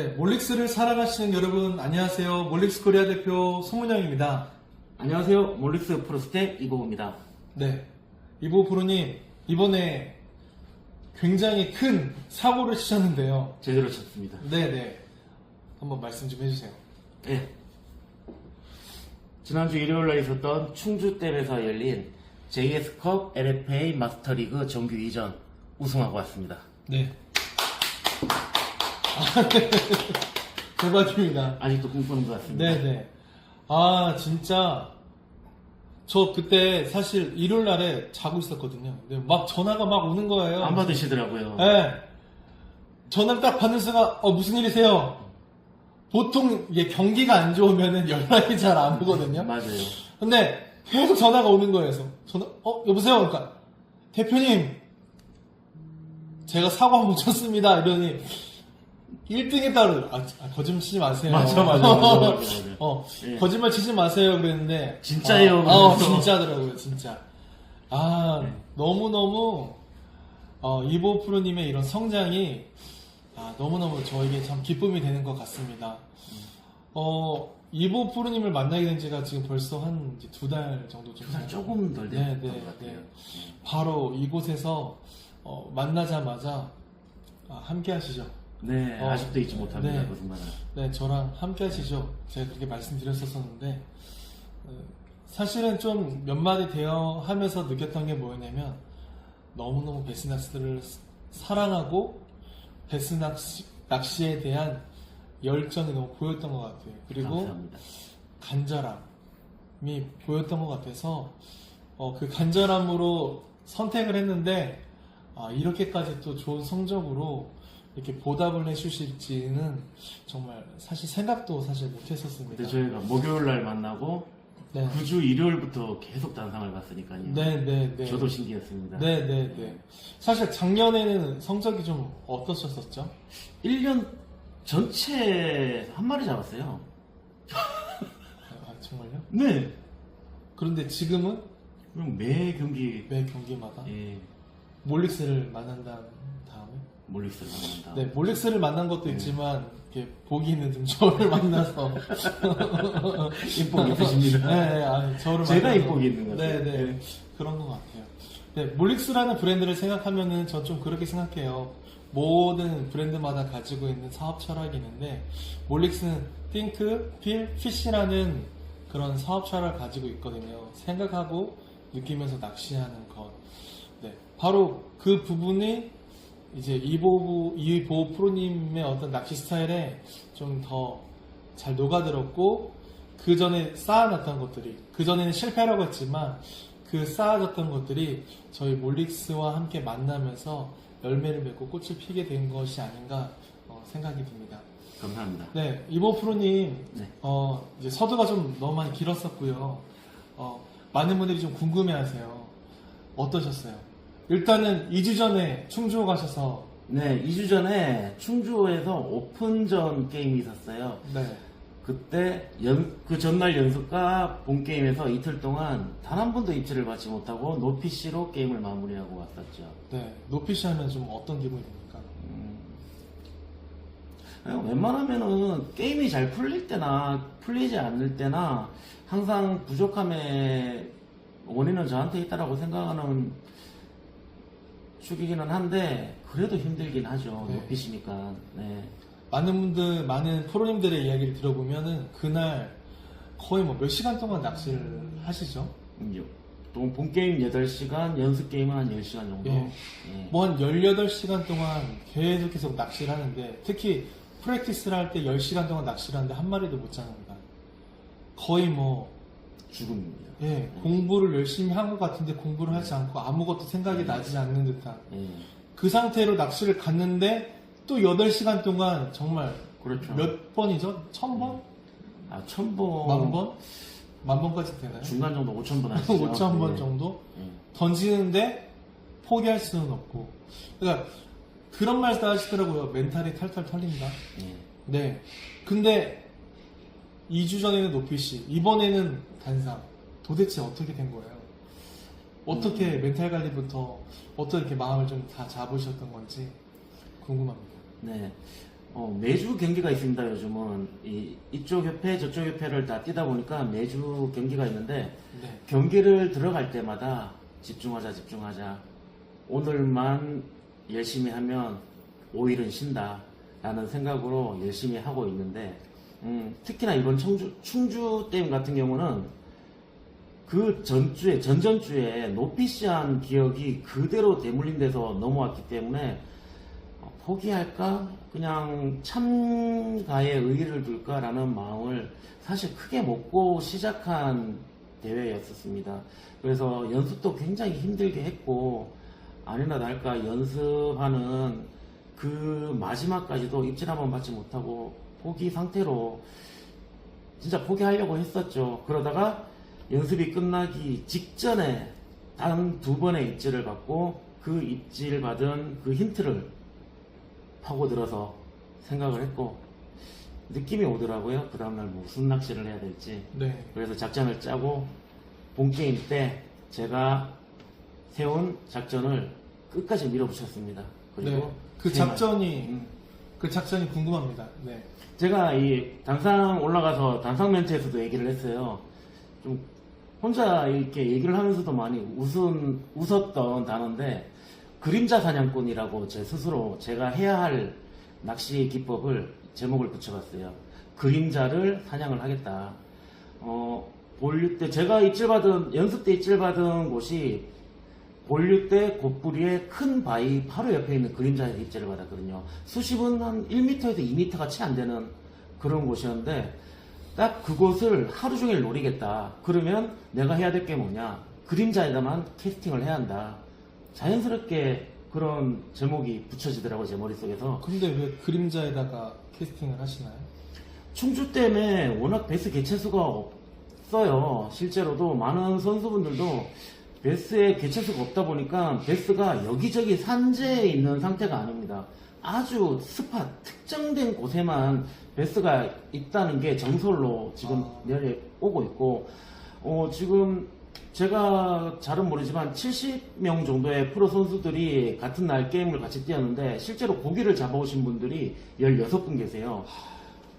네, 몰릭스를 사랑하시는 여러분 안녕하세요. 몰릭스 코리아 대표 송문영입니다. 안녕하세요. 몰릭스 프로스테 이보우입니다. 네, 이보 프로님 이번에 굉장히 큰 사고를 치셨는데요. 제대로 쳤습니다. 네네, 한번 말씀 좀 해주세요. 네. 지난주 일요일날 있었던 충주댐에서 열린 JS컵 LFA 마스터리그 정규 2전 우승하고 왔습니다. 네. 대박입니다. 아직도 꿈꾸는 것 같습니다. 네네. 아, 진짜, 저 그때 사실 일요일 날에 자고 있었거든요. 근데 막 전화가 막 오는 거예요. 안 받으시더라고요. 네. 전화를 딱 받는 순간, 무슨 일이세요? 보통 이게 경기가 안 좋으면은 연락이 잘 안 오거든요. 맞아요. 근데 계속 전화가 오는 거예요. 그래서 전화, 여보세요? 그러니까, 대표님, 제가 사고 한번 쳤습니다. 이러니, 1등 했다고, 거짓말 치지 마세요. 맞아. 예. 거짓말 치지 마세요. 그랬는데. 진짜예요. 진짜더라고요, 진짜. 너무너무, 이보 프로님의 이런 성장이, 너무너무 저에게 참 기쁨이 되는 것 같습니다. 이보 프로님을 만나게 된 지가 지금 벌써 한 2달 정도 좀. 2달 조금 덜 됐던 것 같아요. 바로 이곳에서, 만나자마자, 함께 하시죠. 네, 아직도 잊지 못합니다. 네. 그 순간을. 네, 저랑 함께 하시죠. 제가 그렇게 말씀드렸었는데, 사실은 좀 몇 마디 대화하면서 느꼈던 게 뭐였냐면, 너무너무 베스낚시를 사랑하고, 낚시에 대한 열정이 너무 보였던 것 같아요. 그리고 감사합니다. 간절함이 보였던 것 같아서, 그 간절함으로 선택을 했는데, 이렇게까지 또 좋은 성적으로 이렇게 보답을 해주실지는 정말 사실 생각도 사실 못했었습니다. 근데 저희가 목요일 날 만나고 네. 9주 일요일부터 계속 단상을 봤으니까요. 네. 저도 신기했습니다. 네. 사실 작년에는 성적이 좀 어떠셨었죠? 1년 전체 한 마리 잡았어요. 정말요? 네. 그런데 지금은 그럼 매 경기 매 경기마다 몰릭스를 만난 다음에 몰릭스를 만난다. 네, 몰릭스를 만난 것도 있지만 이렇게 복이 있는 좀 저를 만나서 인복이 있으십니다. 네, 저를 제가 만나서. 인복이 있는 것 같아요. 네, 그런 것 같아요. 네, 몰릭스라는 브랜드를 생각하면은 전 좀 그렇게 생각해요. 모든 브랜드마다 가지고 있는 사업 철학이 있는데 몰릭스는 think, feel, fish라는 그런 사업 철학을 가지고 있거든요. 생각하고 느끼면서 낚시하는 것. 네, 바로 그 부분이 이제 이보 프로님의 어떤 낚시 스타일에 좀 더 잘 녹아들었고, 그 전에 쌓아놨던 것들이, 그 전에는 실패라고 했지만, 그 쌓아졌던 것들이 저희 몰릭스와 함께 만나면서 열매를 맺고 꽃을 피게 된 것이 아닌가 생각이 듭니다. 감사합니다. 네, 이보 프로님, 네. 이제 서두가 좀 너무 많이 길었었고요. 많은 분들이 좀 궁금해 하세요. 어떠셨어요? 일단은 2주 전에 충주 가셔서. 네, 2주 전에 충주에서 오픈전 게임이 있었어요. 네. 그때 그 전날 연습과 본 게임에서 이틀 동안 단 한 번도 입질을 받지 못하고 노피시로 게임을 마무리하고 왔었죠. 네, 노피시 하면 좀 어떤 기분이 듭니까? 웬만하면은 게임이 잘 풀릴 때나 풀리지 않을 때나 항상 부족함의 원인은 저한테 있다라고 생각하는 축이기는 한데 그래도 힘들긴 하죠. 네. 노피시니까. 네. 많은 프로님들의 이야기를 들어보면은 그날 거의 뭐 몇 시간 동안 낚시를 하시죠? 또 본 게임 8시간, 연습 게임은 한 10시간 정도. 예. 뭐 한 18시간 동안 계속 낚시를 하는데, 특히 프랙티스를 할 때 10시간 동안 낚시를 하는데 한 마리도 못 잡는다. 거의 뭐, 죽음입니다. 공부를 열심히 한 것 같은데 공부를 하지 않고 아무것도 생각이 나지 않는 듯한. 예. 그 상태로 낚시를 갔는데 또 8시간 동안 정말 그렇죠. 몇 번이죠? 1000번? 1000번. 만번? 만번까지 되나요? 중간 정도 5000번 하시죠. 5000번 예. 정도? 예. 던지는데 포기할 수는 없고. 그러니까 그런 말도 하시더라고요. 멘탈이 탈탈 털린다. 예. 네. 근데 2주 전에는 노피시, 이번에는 단상. 도대체 어떻게 된 거예요? 어떻게 멘탈 관리부터 어떻게 이렇게 마음을 좀 다 잡으셨던 건지 궁금합니다. 네. 매주 경기가 있습니다. 요즘은 이쪽 협회 저쪽 협회를 다 뛰다 보니까 매주 경기가 있는데 네. 경기를 들어갈 때마다 집중하자. 오늘만 열심히 하면 5일은 쉰다 라는 생각으로 열심히 하고 있는데 특히나 이번 충주 게임 같은 경우는 그 전전주에 노피시한 기억이 그대로 대물림 돼서 넘어왔기 때문에 포기할까? 그냥 참가에 의의를 둘까라는 마음을 사실 크게 먹고 시작한 대회였었습니다. 그래서 연습도 굉장히 힘들게 했고 아니나 다를까 연습하는 그 마지막까지도 입질 한번 받지 못하고 포기 상태로 진짜 포기하려고 했었죠. 그러다가 연습이 끝나기 직전에 단 2번의 입질을 받고 그 입질 받은 그 힌트를 파고들어서 생각을 했고 느낌이 오더라고요. 그 다음날 무슨 낚시를 해야 될지. 네. 그래서 작전을 짜고 본게임 때 제가 세운 작전을 끝까지 밀어붙였습니다. 그리고 네. 그 작전이 궁금합니다. 네. 제가 이 단상 올라가서 단상 멘트에서도 얘기를 했어요. 좀 혼자 이렇게 얘기를 하면서도 많이 웃었던 단어인데 그림자 사냥꾼이라고 제 스스로 제가 해야 할 낚시 기법을 제목을 붙여봤어요. 그림자를 사냥을 하겠다. 본류 때 제가 연습 때 입질받은 곳이 본류 때 곱부리의 큰 바위 바로 옆에 있는 그림자에서 입질을 받았거든요. 수심은 한 1m에서 2m가 채 안 되는 그런 곳이었는데 딱 그곳을 하루 종일 노리겠다. 그러면 내가 해야 될 게 뭐냐? 그림자에다만 캐스팅을 해야 한다. 자연스럽게 그런 제목이 붙여지더라고요, 제 머릿속에서. 근데 왜 그림자에다가 캐스팅을 하시나요? 충주 때문에 워낙 베스 개체수가 없어요. 실제로도 많은 선수분들도 베스에 개체수가 없다 보니까 베스가 여기저기 산재에 있는 상태가 아닙니다. 아주 스팟, 특정된 곳에만 베스가 있다는 게 정설로 지금 내려오고 있고, 지금 제가 잘은 모르지만 70명 정도의 프로 선수들이 같은 날 게임을 같이 뛰었는데 실제로 고기를 잡아오신 분들이 16분 계세요.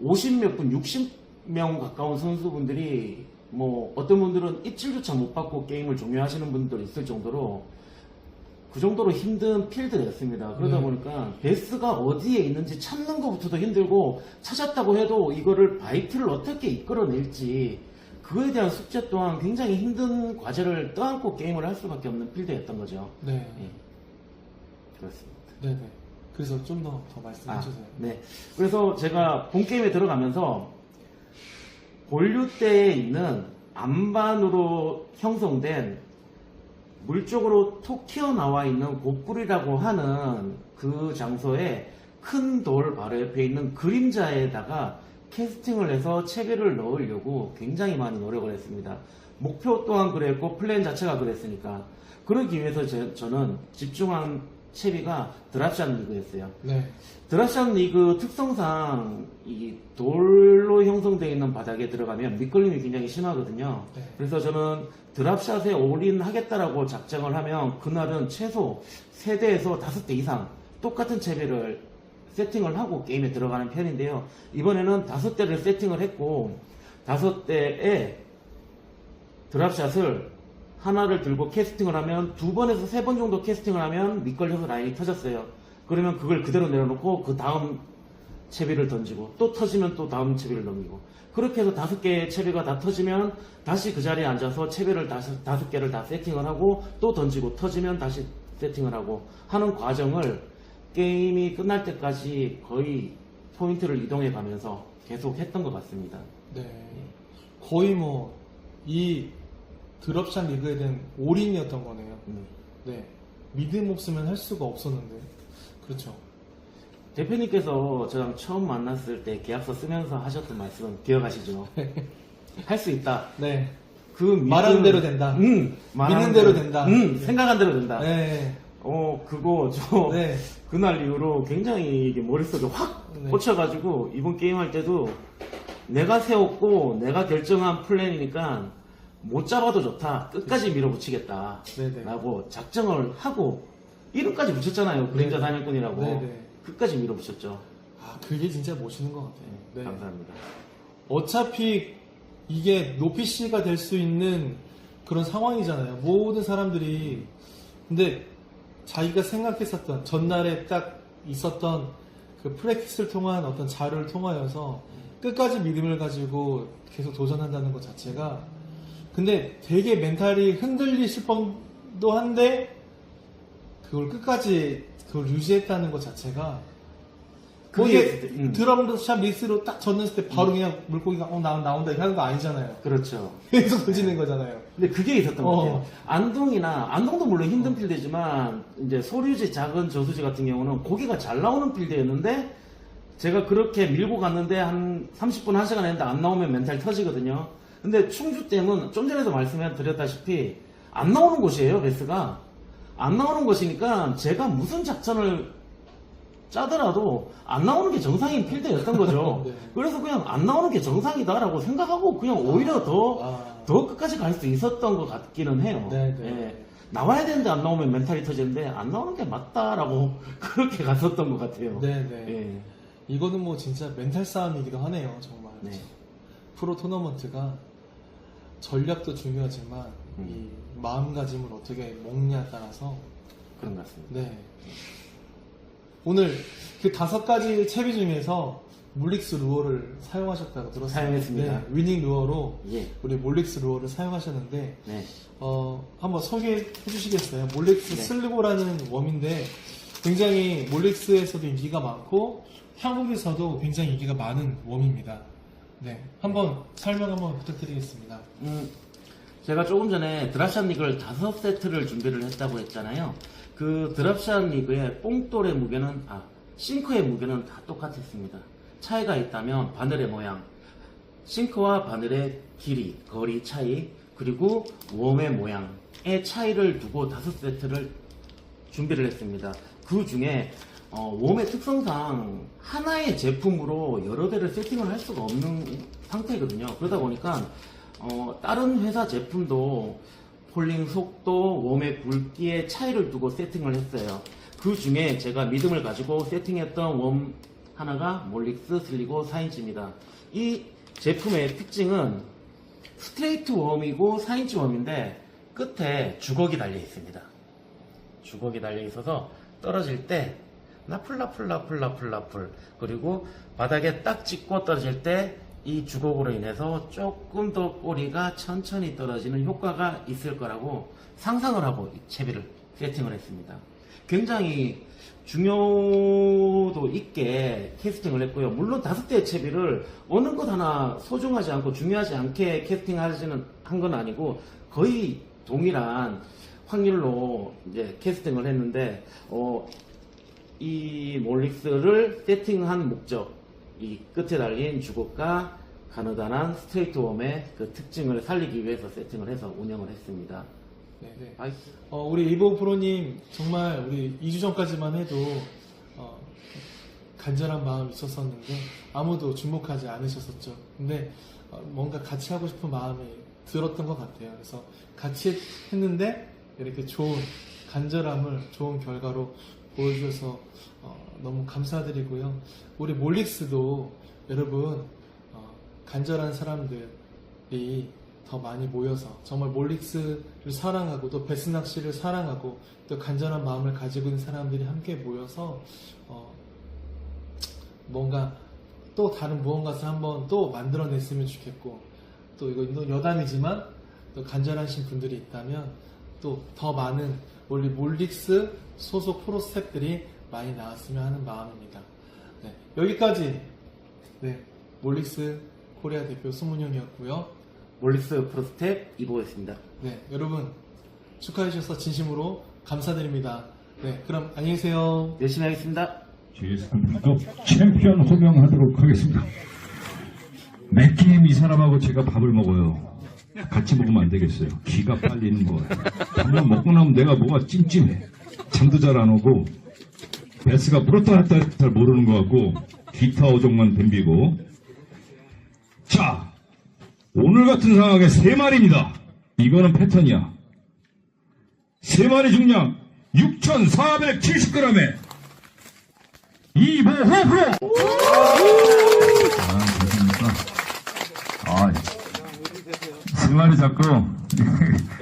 50몇 분, 60명 가까운 선수분들이 뭐 어떤 분들은 입질조차 못 받고 게임을 종료하시는 분도 있을 정도로 그 정도로 힘든 필드였습니다. 그러다 보니까 베스가 어디에 있는지 찾는 것부터도 힘들고 찾았다고 해도 이거를 바이트를 어떻게 이끌어낼지 그거에 대한 숙제 또한 굉장히 힘든 과제를 떠안고 게임을 할 수밖에 없는 필드였던 거죠. 네. 예. 그렇습니다. 네네. 그래서 좀 더 말씀해 주세요. 네. 그래서 제가 본게임에 들어가면서 본류 때에 있는 안반으로 형성된 물 쪽으로 톡 튀어나와 있는 곱불이라고 하는 그 장소에 큰 돌 바로 옆에 있는 그림자에다가 캐스팅을 해서 채비를 넣으려고 굉장히 많이 노력을 했습니다. 목표 또한 그랬고 플랜 자체가 그랬으니까 그러기 위해서 저는 집중한 채비가 드랍샷 리그였어요. 네. 드랍샷 리그 특성상 이 돌로 형성되어 있는 바닥에 들어가면 밑걸림이 굉장히 심하거든요. 네. 그래서 저는 드랍샷에 올인 하겠다라고 작정을 하면 그날은 최소 3대에서 5대 이상 똑같은 채비를 세팅을 하고 게임에 들어가는 편인데요. 이번에는 5대를 세팅을 했고 5대에 드랍샷을 하나를 들고 캐스팅을 하면 2번에서 3번 정도 캐스팅을 하면 밑걸려서 라인이 터졌어요. 그러면 그걸 그대로 내려놓고 그 다음 채비를 던지고 또 터지면 또 다음 채비를 넘기고 그렇게 해서 5개의 채비가 다 터지면 다시 그 자리에 앉아서 채비를 5개를 다 세팅을 하고 또 던지고 터지면 다시 세팅을 하고 하는 과정을 게임이 끝날 때까지 거의 포인트를 이동해 가면서 계속 했던 것 같습니다. 네. 거의 뭐 이 드롭샷 리그에 대한 올인이었던 거네요. 네. 믿음 없으면 할 수가 없었는데. 그렇죠. 대표님께서 저랑 처음 만났을 때 계약서 쓰면서 하셨던 말씀 기억하시죠? 할 수 있다. 네. 그 믿음, 말하는 대로 된다. 믿는 대로 된다. 생각한 대로 된다. 네. 그거 저 네. 그날 이후로 굉장히 이게 머릿속에 확 네. 꽂혀가지고 이번 게임 할 때도 내가 세웠고 내가 결정한 플랜이니까 못 잡아도 좋다. 끝까지 밀어붙이겠다. 네네. 라고 작정을 하고 이름까지 붙였잖아요. 그림자 네. 사냥꾼이라고. 네네. 끝까지 밀어붙였죠. 아, 그게 진짜 멋있는 것 같아요. 네. 감사합니다. 어차피 이게 높이씨가 될 수 있는 그런 상황이잖아요. 모든 사람들이. 근데 자기가 생각했었던, 전날에 딱 있었던 그 프랙티스를 통한 어떤 자료를 통하여서 끝까지 믿음을 가지고 계속 도전한다는 것 자체가, 근데 되게 멘탈이 흔들리실 뻔도 한데 그걸 끝까지 그걸 유지했다는 것 자체가, 그게 드럼샷 미스로 딱 졌는을 때 바로 그냥 물고기가 나온다 이렇게 하는 거 아니잖아요. 그렇죠. 계속 던지는 거잖아요. 근데 그게 있었던 것 같아요. 안동도 물론 힘든 필드지만 이제 소류지 작은 저수지 같은 경우는 고기가 잘 나오는 필드였는데 제가 그렇게 밀고 갔는데 한 30분 1시간 했는데 안 나오면 멘탈 터지거든요. 근데 충주댐은 좀 전에도 말씀드렸다시피 안 나오는 곳이에요. 베스가 안 나오는 곳이니까 제가 무슨 작전을 짜더라도 안 나오는 게 정상인 필드였던 거죠. 네. 그래서 그냥 안 나오는 게 정상이다라고 생각하고 그냥 오히려 더 끝까지 갈 수 있었던 것 같기는 해요. 네, 네. 예. 나와야 되는데 안 나오면 멘탈이 터지는데 안 나오는 게 맞다라고 그렇게 갔었던 것 같아요. 네, 네. 예. 이거는 뭐 진짜 멘탈 싸움이기도 하네요, 정말. 네. 프로 토너먼트가 전략도 중요하지만 이 마음가짐을 어떻게 먹냐에 따라서. 그런 것 같습니다. 네. 오늘 그 5가지 채비 중에서 몰릭스 루어를 사용하셨다고 들었어요. 사용했습니다. 네, 위닝 루어로 예. 우리 몰릭스 루어를 사용하셨는데, 네. 한번 소개해 주시겠어요? 몰릭스 네. 슬리고라는 웜인데 굉장히 몰릭스에서도 인기가 많고 한국에서도 굉장히 인기가 많은 웜입니다. 네, 한번 설명 한번 부탁드리겠습니다. 제가 조금 전에 드랍샷 리그를 5세트를 준비를 했다고 했잖아요. 그 드랍샷 리그의 뽕돌의 무게는, 싱크의 무게는 다 똑같았습니다. 차이가 있다면 바늘의 모양, 싱크와 바늘의 길이, 거리 차이, 그리고 웜의 모양의 차이를 두고 5세트를 준비를 했습니다. 그 중에 웜의 특성상 하나의 제품으로 여러 대를 세팅을 할 수가 없는 상태거든요. 그러다 보니까 다른 회사 제품도 폴링 속도, 웜의 굵기의 차이를 두고 세팅을 했어요. 그 중에 제가 믿음을 가지고 세팅했던 웜 하나가 몰릭스 슬리고 4인치입니다. 이 제품의 특징은 스트레이트 웜이고 4인치 웜인데 끝에 주걱이 달려 있습니다. 주걱이 달려 있어서 떨어질 때 나풀 그리고 바닥에 딱 찍고 떨어질 때 이 주걱으로 인해서 조금 더 꼬리가 천천히 떨어지는 효과가 있을 거라고 상상을 하고 이 채비를 세팅을 했습니다. 굉장히 중요도 있게 캐스팅을 했고요. 물론 5대의 채비를 어느 것 하나 소중하지 않고 중요하지 않게 캐스팅하지는 한 건 아니고 거의 동일한 확률로 이제 캐스팅을 했는데 이 몰릭스를 세팅한 목적, 이 끝에 달린 주걱과 가느다란 스트레이트 웜의 그 특징을 살리기 위해서 세팅을 해서 운영을 했습니다. 네, 네. 우리 이보 프로님 정말 우리 2주 전까지만 해도 간절한 마음이 있었었는데 아무도 주목하지 않으셨었죠. 근데 뭔가 같이 하고 싶은 마음이 들었던 것 같아요. 그래서 같이 했는데 이렇게 좋은 간절함을 좋은 결과로 보여주셔서 너무 감사드리고요. 우리 몰릭스도 여러분 간절한 사람들이 더 많이 모여서 정말 몰릭스를 사랑하고 또 베스 낚시를 사랑하고 또 간절한 마음을 가지고 있는 사람들이 함께 모여서 뭔가 또 다른 무언가를 한번 또 만들어냈으면 좋겠고, 또 이거 여담이지만 또 간절하신 분들이 있다면 또 더 많은 우리 몰릭스 소속 프로 스태프들이 많이 나왔으면 하는 마음입니다. 네, 여기까지 몰릭스 코리아 대표 송문영이었고요. 몰릭스 프로 스텝 이보였습니다. 네, 여러분 축하해 주셔서 진심으로 감사드립니다. 네, 그럼 안녕히 계세요. 열심히 하겠습니다. 제3급 챔피언 호명하도록 하겠습니다. 맥게임 이 사람하고 제가 밥을 먹어요. 같이 먹으면 안 되겠어요. 기가 빨리는 거. 밥만 먹고 나면 내가 뭐가 찜찜해. 잠도 잘 안 오고 베스가 물었다 놨다 잘 모르는 것 같고 기타 어종만 덤비고. 자, 오늘 같은 상황에 3마리입니다. 이거는 패턴이야. 3마리 중량 6,470g에 이보호 프로! 그렇습니까? 세 마리 잡고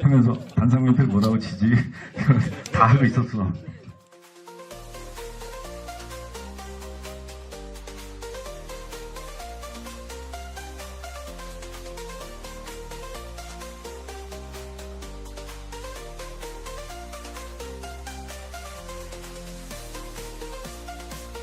하면서 반상명패 뭐라고 치지? 다 알고 있었어.